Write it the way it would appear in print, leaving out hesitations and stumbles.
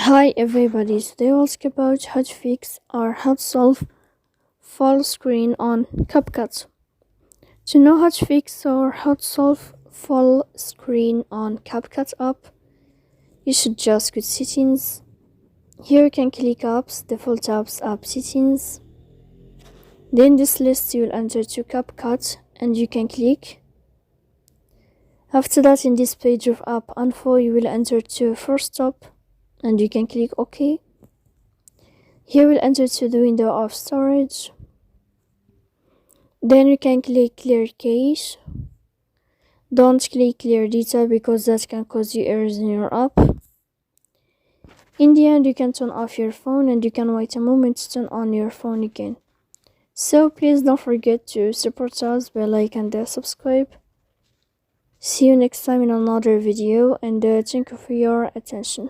Hi everybody, today we'll talk about how to fix or how to solve full screen on CapCut. To know how to fix or how to solve full screen on CapCut app, you should just go to settings. Here you can click apps, default apps, app settings. Then this list you will enter to CapCut and you can click. After that, in this page of app info, you will enter to first stop and you can click OK. Here we'll enter to the window of storage. Then you can click clear cache. Don't click clear data because that can cause you errors in your app. In the end, you can turn off your phone and you can wait a moment to turn on your phone again. So please don't forget to support us by like and subscribe. See you next time in another video and thank you for your attention.